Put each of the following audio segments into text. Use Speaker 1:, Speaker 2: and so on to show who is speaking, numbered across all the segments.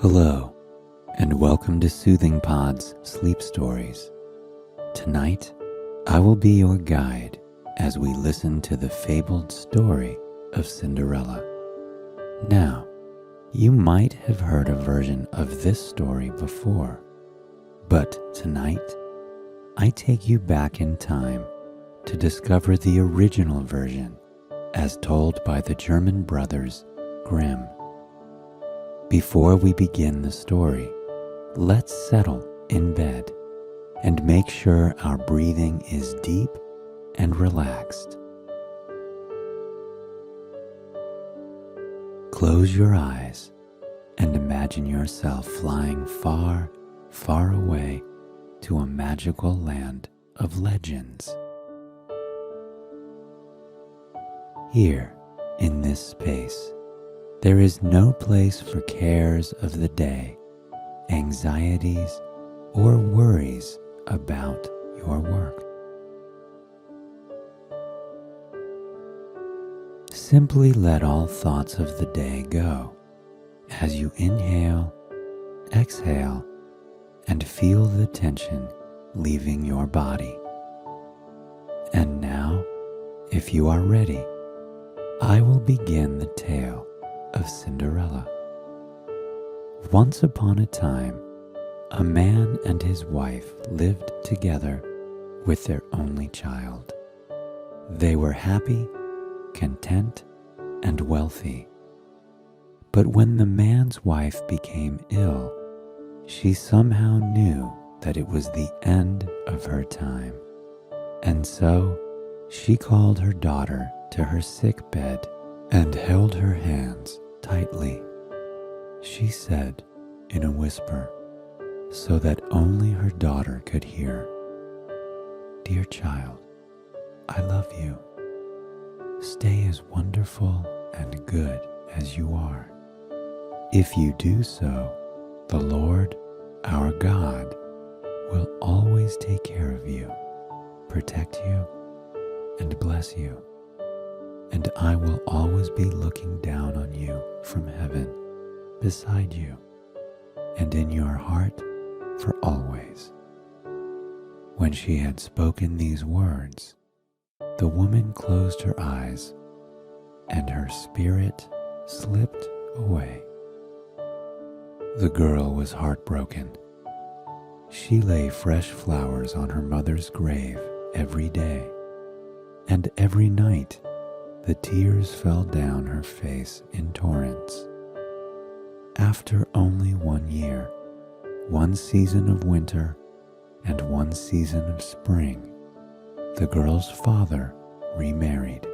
Speaker 1: Hello, and welcome to Soothing Pod's Sleep Stories. Tonight, I will be your guide as we listen to the fabled story of Cinderella. Now, you might have heard a version of this story before, but tonight, I take you back in time to discover the original version as told by the German brothers Grimm. Before we begin the story, let's settle in bed and make sure our breathing is deep and relaxed. Close your eyes and imagine yourself flying far, far away to a magical land of legends. Here, in this space, there is no place for cares of the day, anxieties, or worries about your work. Simply let all thoughts of the day go as you inhale, exhale, and feel the tension leaving your body. And now, if you are ready, I will begin the tale of Cinderella. Once upon a time, a man and his wife lived together with their only child. They were happy, content, and wealthy. But when the man's wife became ill, she somehow knew that it was the end of her time. And so she called her daughter to her sick bed and held her hands tightly. She said in a whisper, so that only her daughter could hear, "Dear child, I love you. Stay as wonderful and good as you are. If you do so, the Lord, our God, will always take care of you, protect you, and bless you. And I will always be looking down on you from heaven, beside you, and in your heart for always." When she had spoken these words, the woman closed her eyes, and her spirit slipped away. The girl was heartbroken. She lay fresh flowers on her mother's grave every day, and every night the tears fell down her face in torrents. After only 1 year, 1 season of winter, and 1 season of spring, the girl's father remarried.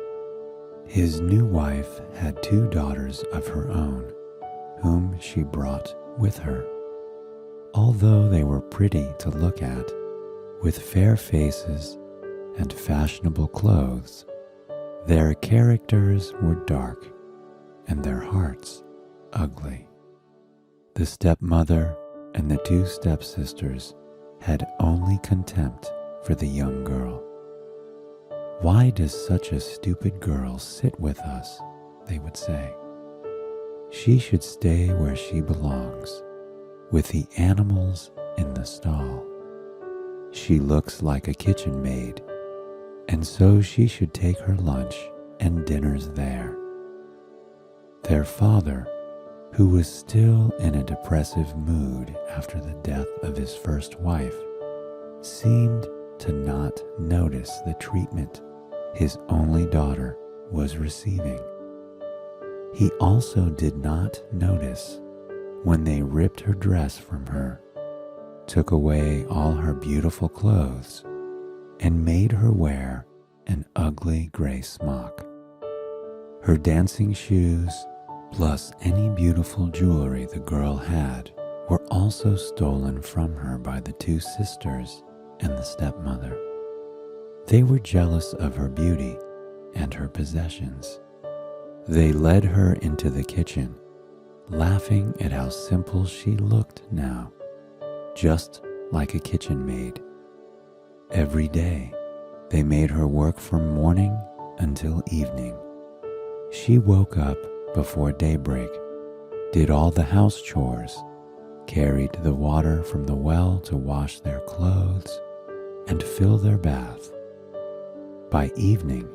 Speaker 1: His new wife had 2 daughters of her own, whom she brought with her. Although they were pretty to look at, with fair faces and fashionable clothes, their characters were dark and their hearts ugly. The stepmother and the 2 stepsisters had only contempt for the young girl. "Why does such a stupid girl sit with us?" they would say. "She should stay where she belongs, with the animals in the stall. She looks like a kitchen maid, and so she should take her lunch and dinners there." Their father, who was still in a depressive mood after the death of his first wife, seemed to not notice the treatment his only daughter was receiving. He also did not notice when they ripped her dress from her, took away all her beautiful clothes, and made her wear an ugly gray smock. Her dancing shoes, plus any beautiful jewelry the girl had, were also stolen from her by the 2 sisters and the stepmother. They were jealous of her beauty and her possessions. They led her into the kitchen, laughing at how simple she looked now, just like a kitchen maid. Every day, they made her work from morning until evening. She woke up before daybreak, did all the house chores, carried the water from the well to wash their clothes and fill their bath. By evening,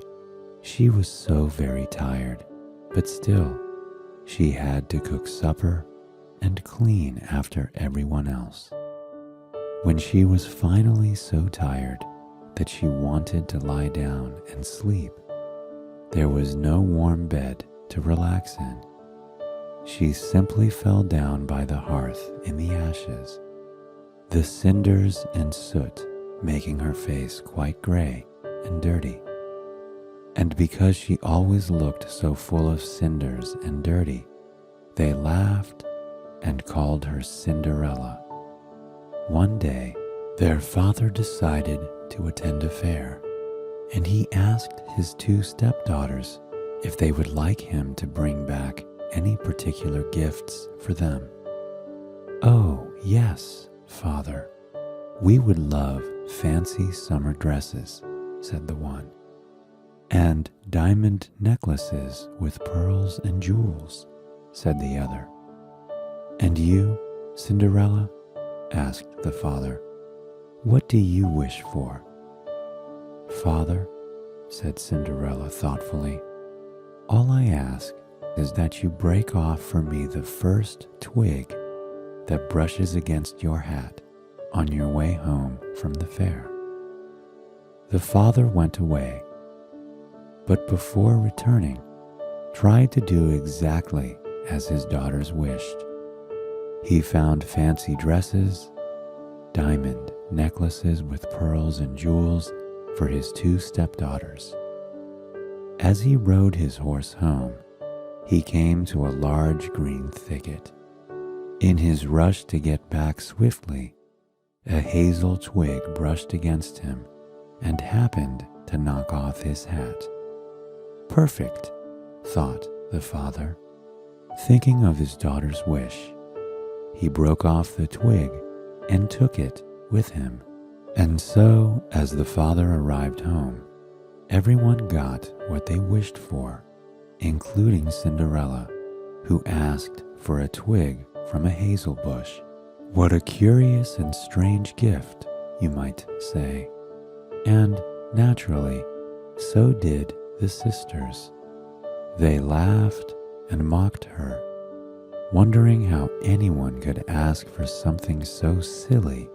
Speaker 1: she was so very tired, but still, she had to cook supper and clean after everyone else. When she was finally so tired that she wanted to lie down and sleep, there was no warm bed to relax in. She simply fell down by the hearth in the ashes, the cinders and soot making her face quite gray and dirty. And because she always looked so full of cinders and dirty, they laughed and called her Cinderella. One day, their father decided to attend a fair, and he asked his 2 stepdaughters if they would like him to bring back any particular gifts for them. "Oh, yes, Father, we would love fancy summer dresses," said the one, "and diamond necklaces with pearls and jewels," said the other. "And you, Cinderella?" asked the father, "what do you wish for?" "Father," said Cinderella thoughtfully, "all I ask is that you break off for me the first twig that brushes against your hat on your way home from the fair." The father went away, but before returning, tried to do exactly as his daughters wished. He found fancy dresses, diamond necklaces with pearls and jewels for his 2 stepdaughters. As he rode his horse home, he came to a large green thicket. In his rush to get back swiftly, a hazel twig brushed against him and happened to knock off his hat. "Perfect," thought the father. Thinking of his daughter's wish, he broke off the twig and took it with him. And so, as the father arrived home, everyone got what they wished for, including Cinderella, who asked for a twig from a hazel bush. What a curious and strange gift, you might say. And naturally, so did the sisters. They laughed and mocked her, wondering how anyone could ask for something so silly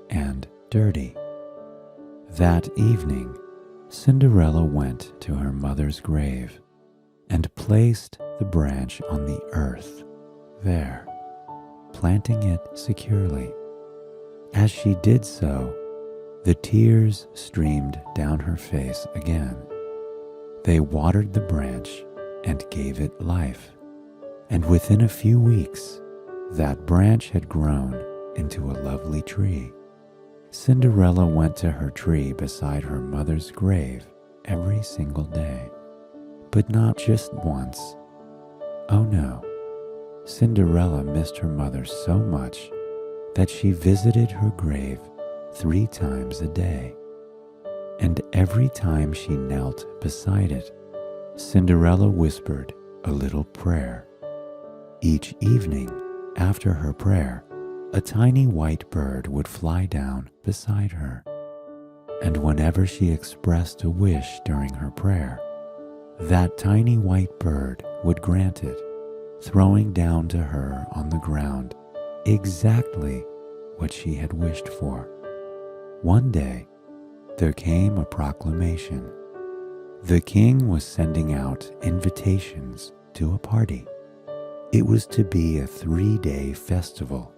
Speaker 1: and dirty. That evening, Cinderella went to her mother's grave and placed the branch on the earth there, planting it securely. As she did so, the tears streamed down her face again. They watered the branch and gave it life, and within a few weeks, that branch had grown into a lovely tree. Cinderella went to her tree beside her mother's grave every single day, but not just once. Oh no, Cinderella missed her mother so much that she visited her grave 3 times a day. And every time she knelt beside it, Cinderella whispered a little prayer. Each evening, after her prayer, a tiny white bird would fly down beside her. And whenever she expressed a wish during her prayer, that tiny white bird would grant it, throwing down to her on the ground exactly what she had wished for. One day, there came a proclamation. The king was sending out invitations to a party. It was to be a 3-day festival.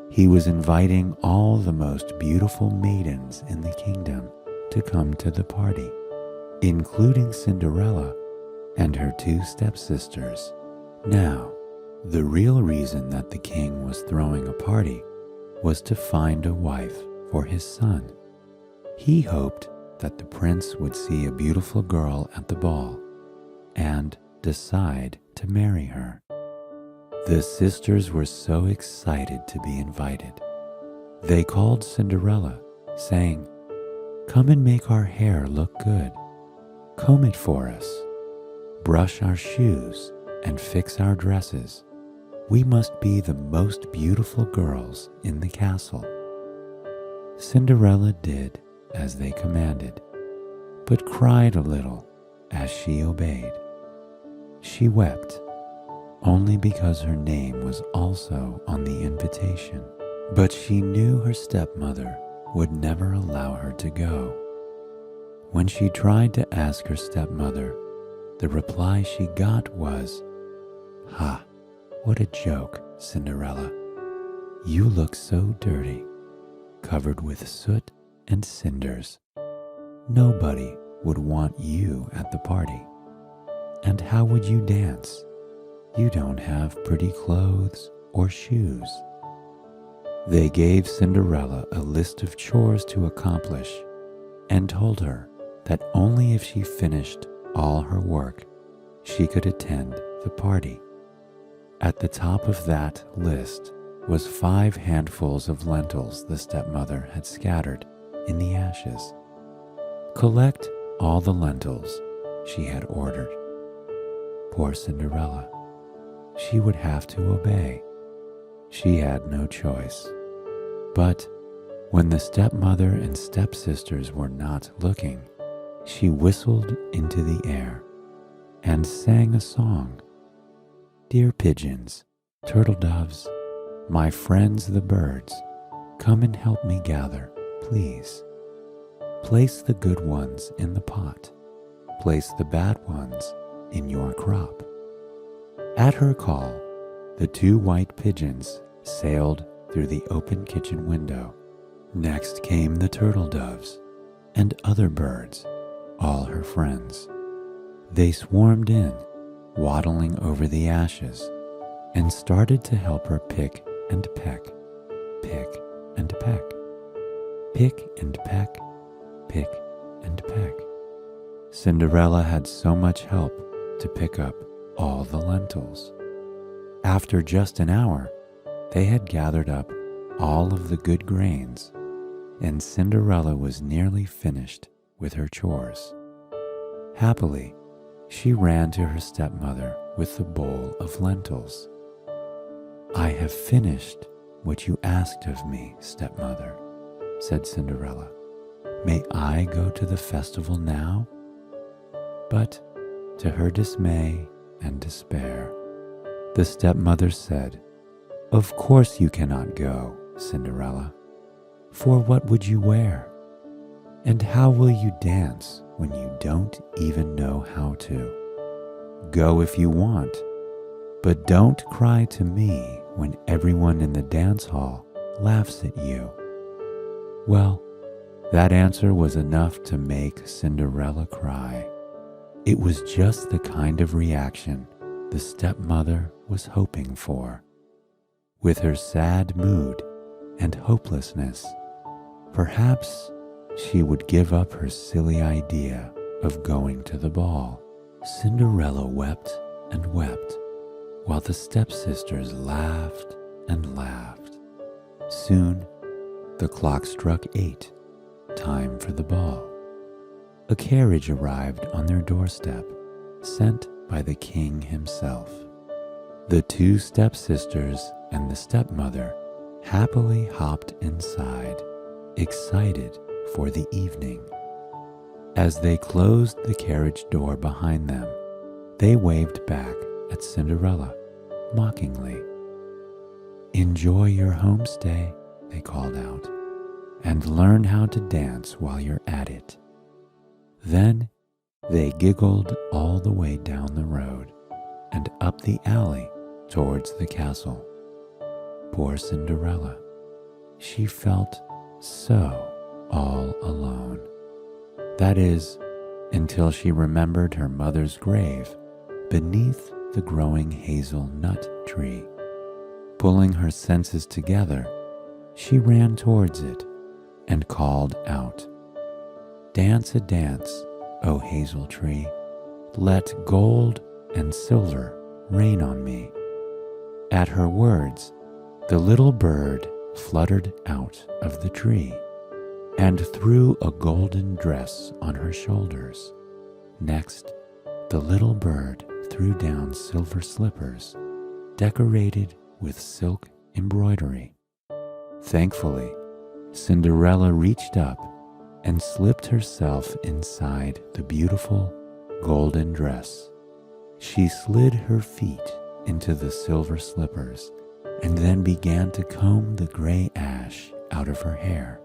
Speaker 1: He was inviting all the most beautiful maidens in the kingdom to come to the party, including Cinderella and her 2 stepsisters. Now, the real reason that the king was throwing a party was to find a wife for his son. He hoped that the prince would see a beautiful girl at the ball and decide to marry her. The sisters were so excited to be invited. They called Cinderella, saying, "Come and make our hair look good. Comb it for us. Brush our shoes and fix our dresses. We must be the most beautiful girls in the castle." Cinderella did as they commanded, but cried a little as she obeyed. She wept only because her name was also on the invitation, but she knew her stepmother would never allow her to go. When she tried to ask her stepmother, the reply she got was, "Ha, what a joke, Cinderella. You look so dirty, covered with soot and cinders. Nobody would want you at the party. And how would you dance? You don't have pretty clothes or shoes." They gave Cinderella a list of chores to accomplish and told her that only if she finished all her work, she could attend the party. At the top of that list was 5 handfuls of lentils the stepmother had scattered in the ashes. "Collect all the lentils," she had ordered. Poor Cinderella. She would have to obey. She had no choice. But when the stepmother and stepsisters were not looking, she whistled into the air and sang a song. "Dear pigeons, turtle doves, my friends the birds, come and help me gather, please. Place the good ones in the pot, place the bad ones in your crop." At her call, the 2 white pigeons sailed through the open kitchen window. Next came the turtle doves and other birds, all her friends. They swarmed in, waddling over the ashes, and started to help her pick and peck, pick and peck, pick and peck, pick and peck. Cinderella had so much help to pick up all the lentils. After just an hour, they had gathered up all of the good grains, and Cinderella was nearly finished with her chores. Happily, she ran to her stepmother with the bowl of lentils. "I have finished what you asked of me, stepmother," said Cinderella. "May I go to the festival now?" But to her dismay and despair, the stepmother said, "Of course you cannot go, Cinderella, for what would you wear? And how will you dance when you don't even know how to? Go if you want, but don't cry to me when everyone in the dance hall laughs at you." Well, that answer was enough to make Cinderella cry. It was just the kind of reaction the stepmother was hoping for. With her sad mood and hopelessness, perhaps she would give up her silly idea of going to the ball. Cinderella wept and wept, while the stepsisters laughed and laughed. Soon, the clock struck 8, time for the ball. A carriage arrived on their doorstep, sent by the king himself. The 2 stepsisters and the stepmother happily hopped inside, excited for the evening. As they closed the carriage door behind them, they waved back at Cinderella, mockingly. "Enjoy your homestay," they called out, "and learn how to dance while you're at it." Then they giggled all the way down the road and up the alley towards the castle. Poor Cinderella. She felt so all alone. That is, until she remembered her mother's grave beneath the growing hazelnut tree. Pulling her senses together, she ran towards it and called out, "Dance a dance, O hazel tree, let gold and silver rain on me." At her words, the little bird fluttered out of the tree and threw a golden dress on her shoulders. Next, the little bird threw down silver slippers decorated with silk embroidery. Thankfully, Cinderella reached up and slipped herself inside the beautiful golden dress. She slid her feet into the silver slippers and then began to comb the gray ash out of her hair.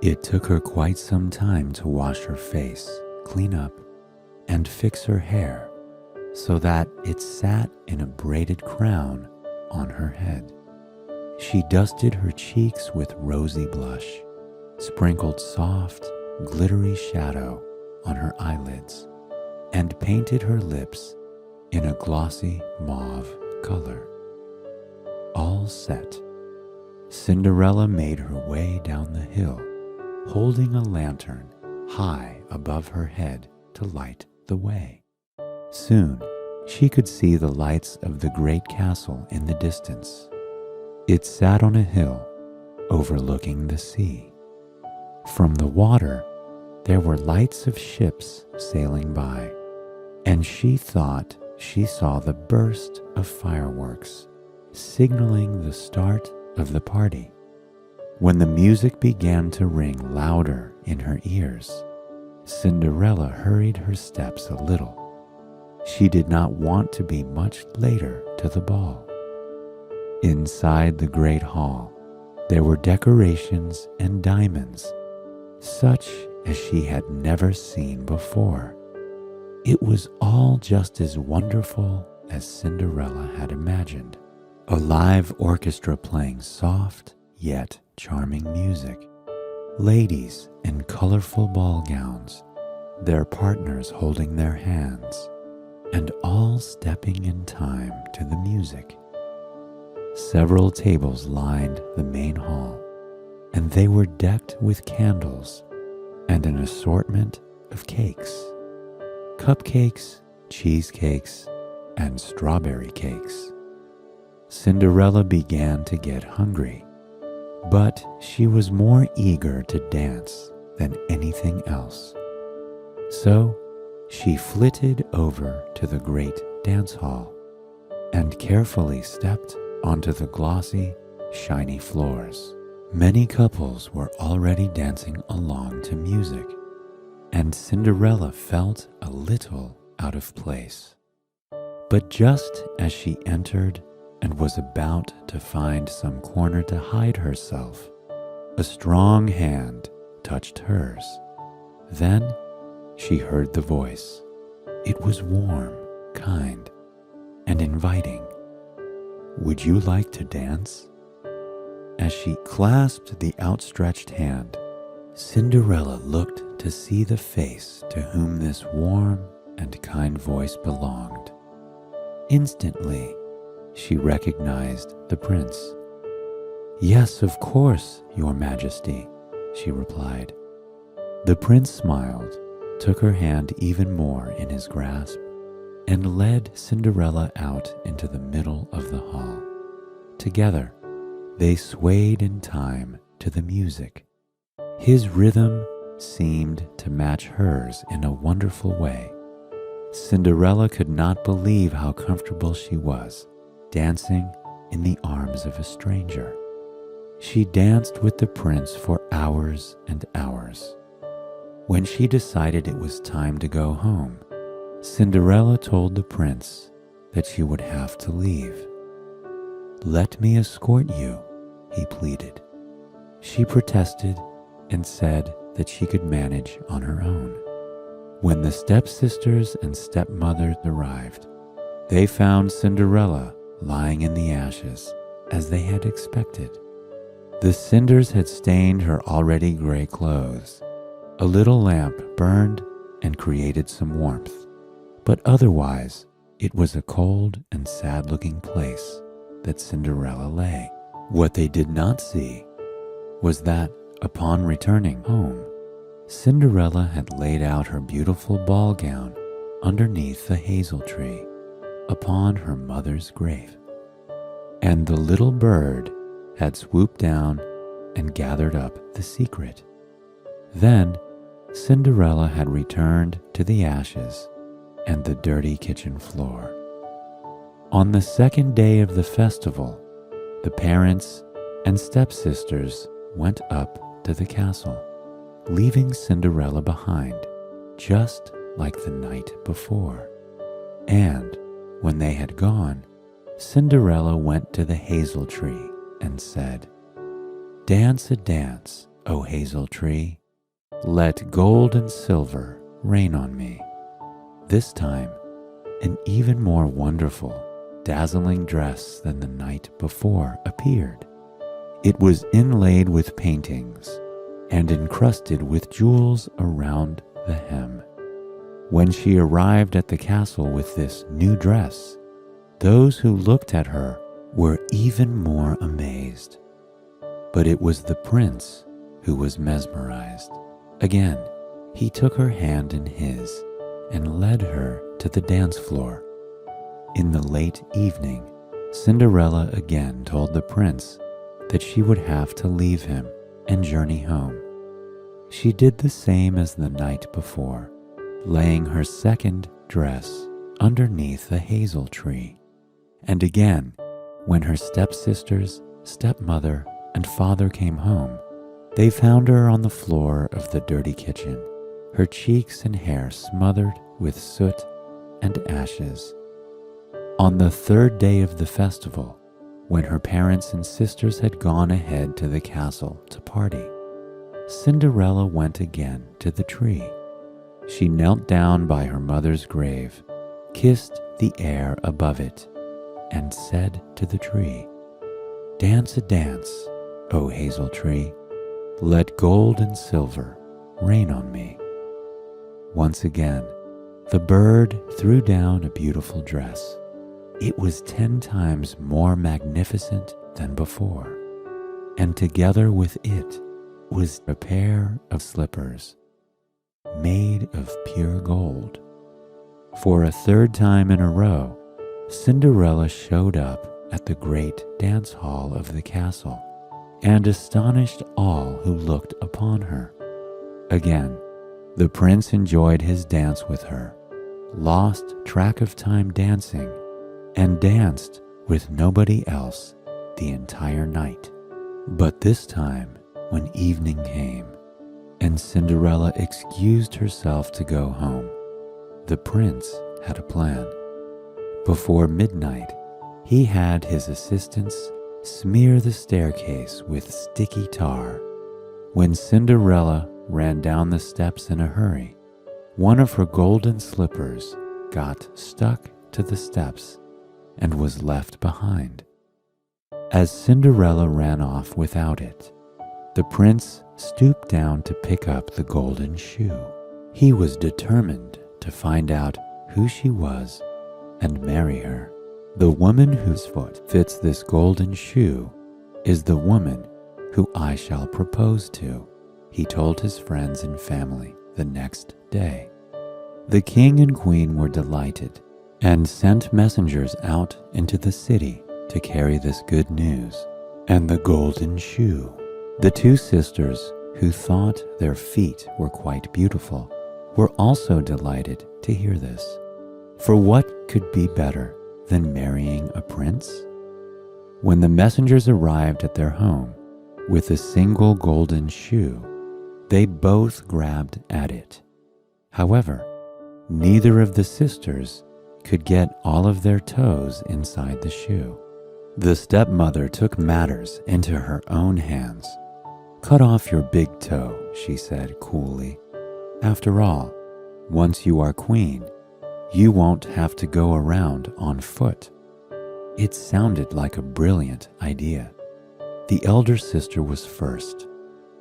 Speaker 1: It took her quite some time to wash her face, clean up, and fix her hair so that it sat in a braided crown on her head. She dusted her cheeks with rosy blush, sprinkled soft, glittery shadow on her eyelids, and painted her lips in a glossy mauve color. All set, Cinderella made her way down the hill, holding a lantern high above her head to light the way. Soon, she could see the lights of the great castle in the distance. It sat on a hill overlooking the sea. From the water, there were lights of ships sailing by, and she thought she saw the burst of fireworks, signaling the start of the party. When the music began to ring louder in her ears, Cinderella hurried her steps a little. She did not want to be much later to the ball. Inside the great hall, there were decorations and diamonds, such as she had never seen before. It was all just as wonderful as Cinderella had imagined. A live orchestra playing soft yet charming music. Ladies in colorful ball gowns, their partners holding their hands, and all stepping in time to the music. Several tables lined the main hall, and they were decked with candles and an assortment of cakes. Cupcakes, cheesecakes, and strawberry cakes. Cinderella began to get hungry, but she was more eager to dance than anything else. So she flitted over to the great dance hall and carefully stepped onto the glossy, shiny floors. Many couples were already dancing along to music, and Cinderella felt a little out of place. But just as she entered and was about to find some corner to hide herself, a strong hand touched hers. Then she heard the voice. It was warm, kind, and inviting. "Would you like to dance?" As she clasped the outstretched hand, Cinderella looked to see the face to whom this warm and kind voice belonged. Instantly, she recognized the prince. "Yes, of course, Your Majesty," she replied. The prince smiled, took her hand even more in his grasp, and led Cinderella out into the middle of the hall. Together, they swayed in time to the music. His rhythm seemed to match hers in a wonderful way. Cinderella could not believe how comfortable she was, dancing in the arms of a stranger. She danced with the prince for hours and hours. When she decided it was time to go home, Cinderella told the prince that she would have to leave. "Let me escort you," he pleaded. She protested and said that she could manage on her own. When the stepsisters and stepmothers arrived, they found Cinderella lying in the ashes, as they had expected. The cinders had stained her already gray clothes. A little lamp burned and created some warmth, but otherwise it was a cold and sad-looking place that Cinderella lay. What they did not see was that, upon returning home, Cinderella had laid out her beautiful ball gown underneath the hazel tree upon her mother's grave, and the little bird had swooped down and gathered up the secret. Then Cinderella had returned to the ashes and the dirty kitchen floor. On the second day of the festival, the parents and stepsisters went up to the castle, leaving Cinderella behind, just like the night before. And when they had gone, Cinderella went to the hazel tree and said, "Dance a dance, O hazel tree, let gold and silver rain on me." This time, an even more wonderful, dazzling dress than the night before appeared. It was inlaid with paintings and encrusted with jewels around the hem. When she arrived at the castle with this new dress, those who looked at her were even more amazed. But it was the prince who was mesmerized. Again, he took her hand in his and led her to the dance floor. In the late evening, Cinderella again told the prince that she would have to leave him and journey home. She did the same as the night before, laying her second dress underneath the hazel tree. And again, when her stepsisters, stepmother, and father came home, they found her on the floor of the dirty kitchen, her cheeks and hair smothered with soot and ashes. On the third day of the festival, when her parents and sisters had gone ahead to the castle to party, Cinderella went again to the tree. She knelt down by her mother's grave, kissed the air above it, and said to the tree, "Dance a dance, O hazel tree, let gold and silver rain on me." Once again, the bird threw down a beautiful dress. It was 10 times more magnificent than before, and together with it was a pair of slippers made of pure gold. For a third time in a row, Cinderella showed up at the great dance hall of the castle and astonished all who looked upon her. Again, the prince enjoyed his dance with her, lost track of time dancing, and danced with nobody else the entire night. But this time, when evening came, and Cinderella excused herself to go home, the prince had a plan. Before midnight, he had his assistants smear the staircase with sticky tar. When Cinderella ran down the steps in a hurry, one of her golden slippers got stuck to the steps and was left behind. As Cinderella ran off without it, the prince stooped down to pick up the golden shoe. He was determined to find out who she was and marry her. The woman whose foot fits this golden shoe is the woman who I shall propose to, he told his friends and family the next day. The king and queen were delighted and sent messengers out into the city to carry this good news and the golden shoe. The two sisters, who thought their feet were quite beautiful, were also delighted to hear this. For what could be better than marrying a prince? When the messengers arrived at their home with a single golden shoe, they both grabbed at it. However, neither of the sisters could get all of their toes inside the shoe. The stepmother took matters into her own hands. "Cut off your big toe," she said coolly. "After all, once you are queen, you won't have to go around on foot." It sounded like a brilliant idea. The elder sister was first.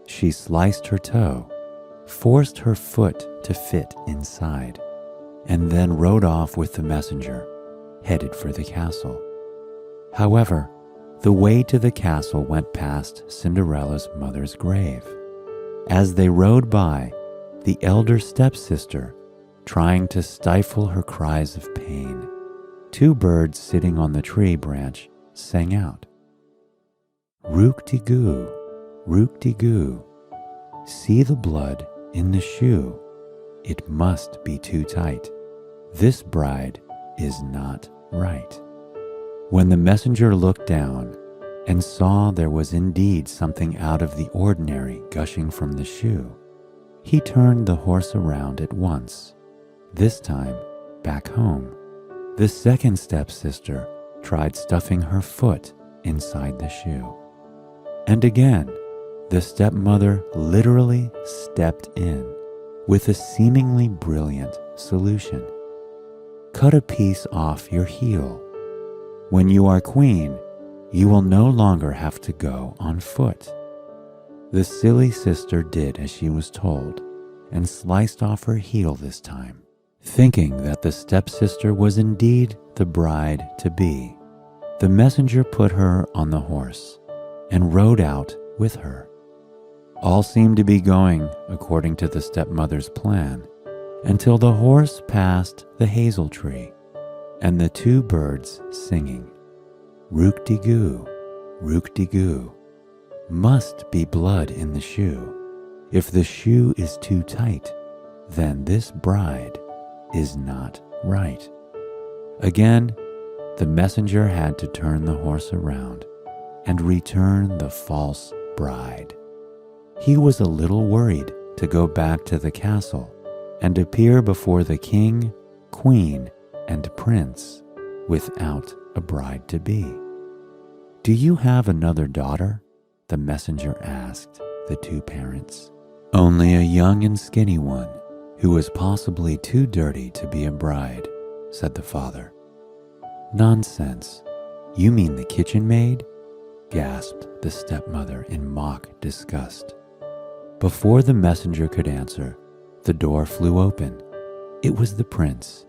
Speaker 1: She sliced her toe, forced her foot to fit inside, and then rode off with the messenger, headed for the castle. However, the way to the castle went past Cinderella's mother's grave. As they rode by, the elder stepsister, trying to stifle her cries of pain, two birds sitting on the tree branch sang out, "Rook-de-goo, rook-de-goo, see the blood in the shoe. It must be too tight. This bride is not right." When the messenger looked down and saw there was indeed something out of the ordinary gushing from the shoe, he turned the horse around at once, this time back home. The second stepsister tried stuffing her foot inside the shoe. And again, the stepmother literally stepped in with a seemingly brilliant solution. Cut a piece off your heel. When you are queen, you will no longer have to go on foot. The silly sister did as she was told and sliced off her heel this time, thinking that the stepsister was indeed the bride-to-be. The messenger put her on the horse and rode out with her. All seemed to be going according to the stepmother's plan until the horse passed the hazel tree and the two birds singing, "Rook-de-goo, rook-de-goo, must be blood in the shoe. If the shoe is too tight, then this bride is not right." Again, the messenger had to turn the horse around and return the false bride. He was a little worried to go back to the castle and appear before the king, queen, and prince without a bride-to-be. "Do you have another daughter?" the messenger asked the two parents. "Only a young and skinny one who is possibly too dirty to be a bride," said the father. "Nonsense. You mean the kitchen maid?" gasped the stepmother in mock disgust. Before the messenger could answer, the door flew open. It was the prince,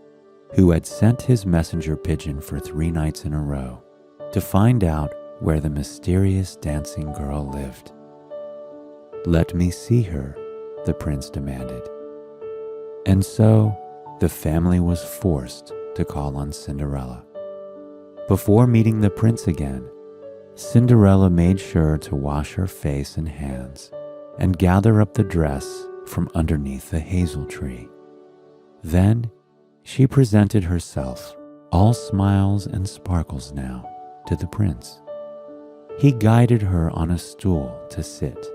Speaker 1: who had sent his messenger pigeon for 3 nights in a row to find out where the mysterious dancing girl lived. "Let me see her," the prince demanded. And so the family was forced to call on Cinderella. Before meeting the prince again, Cinderella made sure to wash her face and hands and gather up the dress from underneath the hazel tree. Then she presented herself, all smiles and sparkles now, to the prince. He guided her on a stool to sit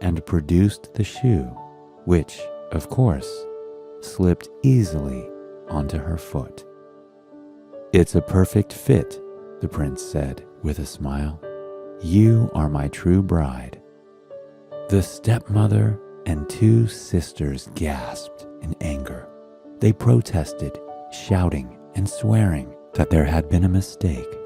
Speaker 1: and produced the shoe, which, of course, slipped easily onto her foot. "It's a perfect fit," the prince said with a smile. "You are my true bride." The stepmother and 2 sisters gasped in anger. They protested, shouting and swearing that there had been a mistake.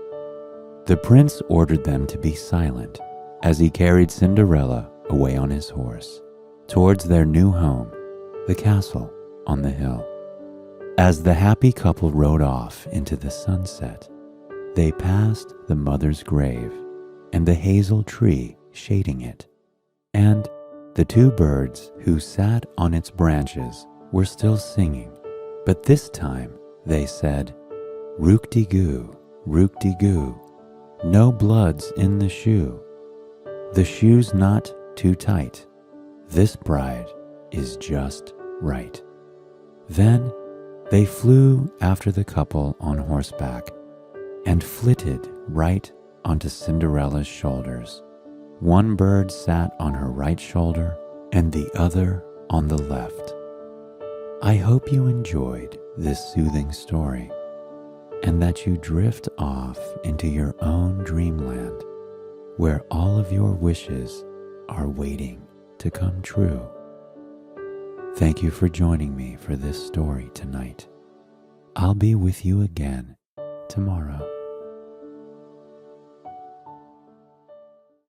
Speaker 1: The prince ordered them to be silent as he carried Cinderella away on his horse towards their new home, the castle on the hill. As the happy couple rode off into the sunset, they passed the mother's grave and the hazel tree shading it, and the 2 birds who sat on its branches were still singing, but this time they said, "Rook-de-goo, rook-de-goo, no blood's in the shoe. The shoe's not too tight. This bride is just right." Then they flew after the couple on horseback and flitted right onto Cinderella's shoulders. One bird sat on her right shoulder and the other on the left. I hope you enjoyed this soothing story and that you drift off into your own dreamland where all of your wishes are waiting to come true. Thank you for joining me for this story tonight. I'll be with you again tomorrow.